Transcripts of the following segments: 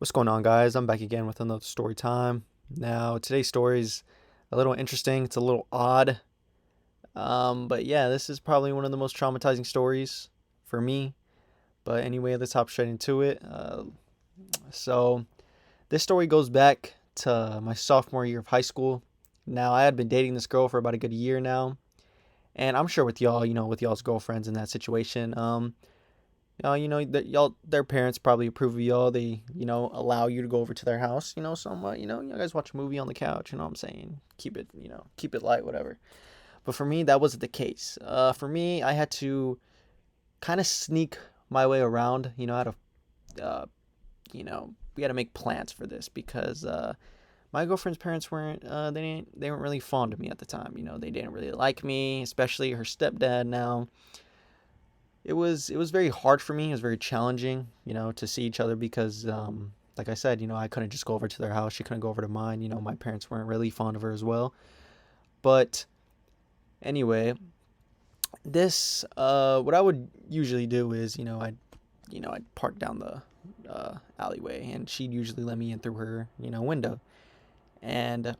What's going on, guys? I'm back again with another story time. Now, today's story is a little interesting. It's a little odd. But yeah, this is probably one of the most traumatizing stories for me. But anyway, let's hop straight into it. So, this story goes back to my sophomore year of high school. Now, I had been dating this girl for about a good year now. And I'm sure with y'all, with y'all's girlfriends in that situation, that y'all, their parents probably approve of y'all. They, allow you to go over to their house, somewhat, you guys watch a movie on the couch, you know what I'm saying? Keep it light, whatever. But for me, that wasn't the case. For me, I had to kind of sneak my way around, I had to, we had to make plans for this because, my girlfriend's parents they weren't really fond of me at the time. They didn't really like me, especially her stepdad. Now, it was very hard for me. It was very challenging, to see each other because, like I said, I couldn't just go over to their house. She couldn't go over to mine. My parents weren't really fond of her as well. But anyway, this what I would usually do is, I'd park down the alleyway, and she'd usually let me in through her, window. And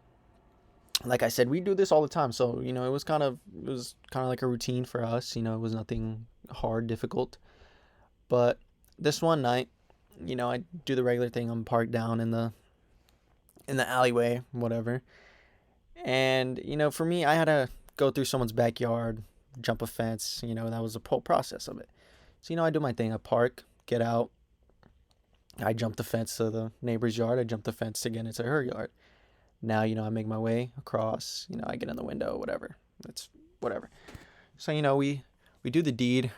like I said, we do this all the time. So, it was kind of like a routine for us. It was nothing hard, difficult. But this one night, I do the regular thing. I'm parked down in the alleyway, whatever. And, for me, I had to go through someone's backyard, jump a fence, that was the whole process of it. So, I do my thing. I park, get out. I jump the fence to the neighbor's yard. I jump the fence to get into her yard. Now, I make my way across, I get in the window, whatever. It's whatever. So, we do the deed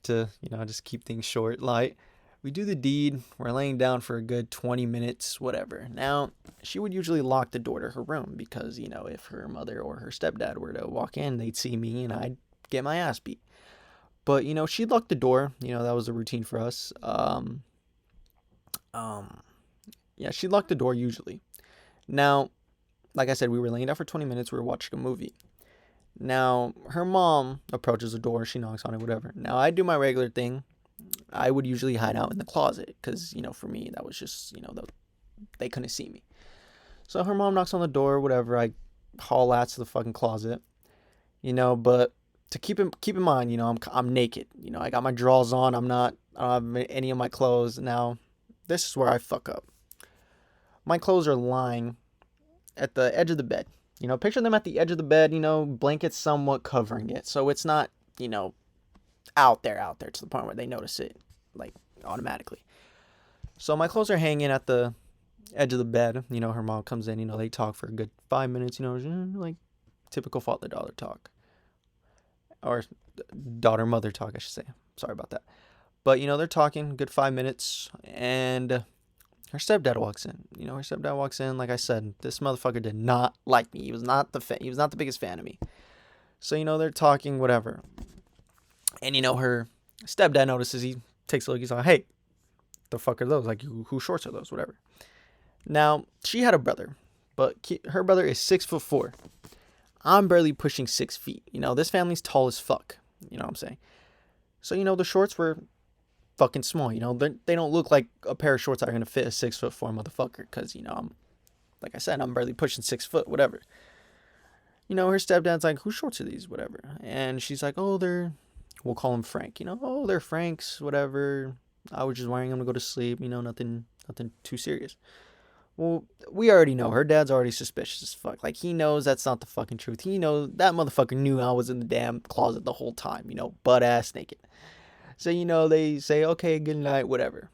to, just keep things short, light. We do the deed. We're laying down for a good 20 minutes, whatever. Now, she would usually lock the door to her room because, if her mother or her stepdad were to walk in, they'd see me and I'd get my ass beat. But, she'd lock the door. That was a routine for us. Yeah, she'd lock the door usually. Now, like I said, we were laying down for 20 minutes. We were watching a movie. Now, her mom approaches the door. She knocks on it, whatever. Now, I do my regular thing. I would usually hide out in the closet because, for me, that was just, they couldn't see me. So her mom knocks on the door, whatever. I haul ass to the fucking closet, but to keep in mind, I'm naked. I got my drawers on. I don't have any of my clothes. Now, this is where I fuck up. My clothes are lying at the edge of the bed. Picture them at the edge of the bed, blankets somewhat covering it. So it's not, out there to the point where they notice it, like, automatically. So my clothes are hanging at the edge of the bed. Her mom comes in, they talk for a good 5 minutes, like typical father-daughter talk. Or daughter-mother talk, I should say. Sorry about that. But, they're talking a good 5 minutes, and her stepdad walks in. Like I said, this motherfucker did not like me. He was not the biggest fan of me. So, they're talking, whatever. And, her stepdad notices, he takes a look, he's like, hey, the fuck are those? Like, whose shorts are those? Whatever. Now, she had a brother, but her brother is 6'4". I'm barely pushing 6 feet. This family's tall as fuck. You know what I'm saying? So, the shorts were fucking small. They don't look like a pair of shorts that are going to fit a 6'4" motherfucker. Because, I'm, like I said, I'm barely pushing 6 foot, whatever. Her stepdad's like, whose shorts are these? Whatever. And she's like, oh, we'll call him Frank. Oh, they're Frank's, whatever. I was just wearing them to go to sleep. Nothing too serious. Well, we already know. Her dad's already suspicious as fuck. Like, he knows that's not the fucking truth. He knows that motherfucker knew I was in the damn closet the whole time, butt ass naked. So, they say, okay, good night, whatever.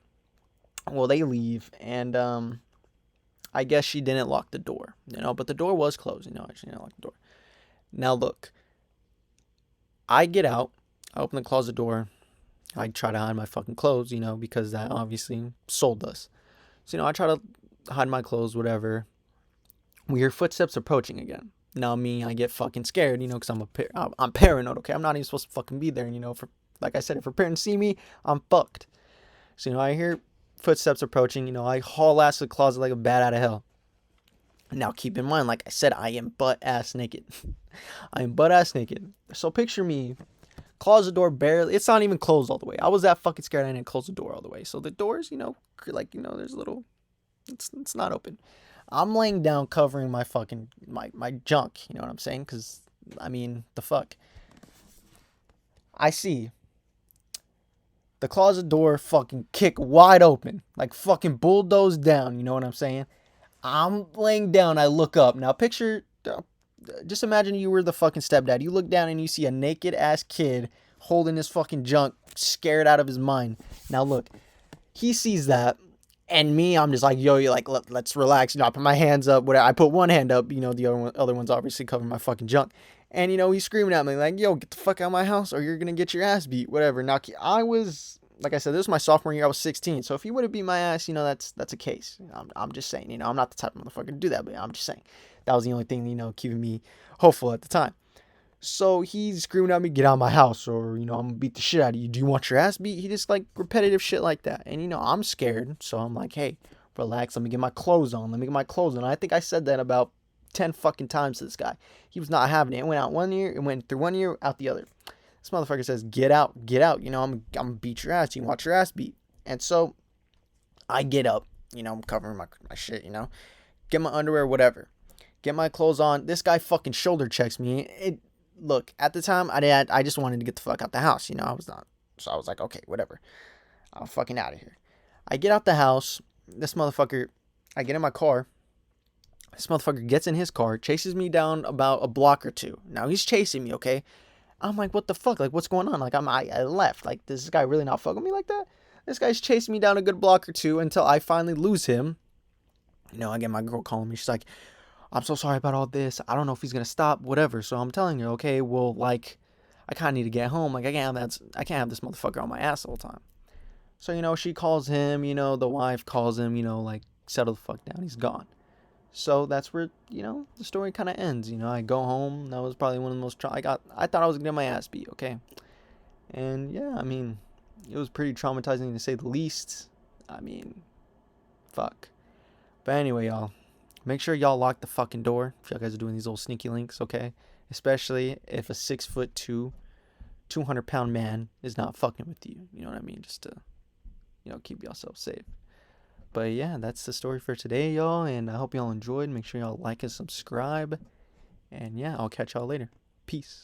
Well, they leave, and I guess she didn't lock the door, but the door was closed, she didn't lock the door. Now, look, I get out, I open the closet door, I try to hide my fucking clothes, because that obviously sold us. So, I try to hide my clothes, whatever. We hear footsteps approaching again. Now, I get fucking scared, because I'm paranoid, okay? I'm not even supposed to fucking be there, like I said, if her parents see me, I'm fucked. So, I hear footsteps approaching, I haul ass to the closet like a bat out of hell. Now, keep in mind, like I said, I am butt ass naked. I am butt ass naked. So, picture me Closet door barely, it's not even closed all the way. I was that fucking scared I didn't close the door all the way. So the doors, there's a little, it's not open. I'm laying down covering my fucking, my junk, you know what I'm saying? Because, I mean, the fuck. I see the closet door fucking kick wide open, like fucking bulldozed down, you know what I'm saying? I'm laying down, I look up. Now just imagine you were the fucking stepdad. You look down and you see a naked ass kid holding his fucking junk, scared out of his mind. Now look, he sees that, and me, I'm just like, yo, you're like, let's relax. I put my hands up. Whatever. I put one hand up. The other one's obviously covering my fucking junk. And he's screaming at me like, yo, get the fuck out of my house, or you're gonna get your ass beat. Whatever. Now I was, like I said, this was my sophomore year. I was 16. So if he would have beat my ass, that's a case. I'm just saying. I'm not the type of motherfucker to do that, but I'm just saying that was the only thing keeping me hopeful at the time. So he's screaming at me, get out of my house, or, I'm gonna beat the shit out of you. Do you want your ass beat? He just like repetitive shit like that. And, I'm scared. So I'm like, hey, relax. Let me get my clothes on. I think I said that about 10 fucking times to this guy. He was not having it. It went out one ear. It went through one ear, out the other. This motherfucker says, get out, get out. I'm gonna beat your ass. You want your ass beat. And so I get up, I'm covering my shit, get my underwear, whatever. Get my clothes on. This guy fucking shoulder checks me. Look, at the time, I just wanted to get the fuck out the house. I was not. So I was like, okay, whatever. I'm fucking out of here. I get out the house. I get in my car. This motherfucker gets in his car, chases me down about a block or two. Now he's chasing me, okay? I'm like, what the fuck? Like, what's going on? Like, I left. Like, does this guy really not fuck with me like that? This guy's chasing me down a good block or two until I finally lose him. I get my girl calling me. She's like, I'm so sorry about all this. I don't know if he's gonna stop, whatever. So I'm telling her, okay, well, like, I kind of need to get home. Like, I can't have this motherfucker on my ass the whole time. So she calls him. The wife calls him. Like, settle the fuck down. He's gone. So that's where the story kind of ends. I go home. That was probably one of the most. I thought I was gonna get my ass beat. Okay, and yeah, I mean, it was pretty traumatizing to say the least. I mean, fuck. But anyway, y'all. Make sure y'all lock the fucking door if y'all guys are doing these little sneaky links, okay? Especially if a 6'2", 200-pound man is not fucking with you. You know what I mean? Just to, keep yourself safe. But yeah, that's the story for today, y'all. And I hope y'all enjoyed. Make sure y'all like and subscribe. And yeah, I'll catch y'all later. Peace.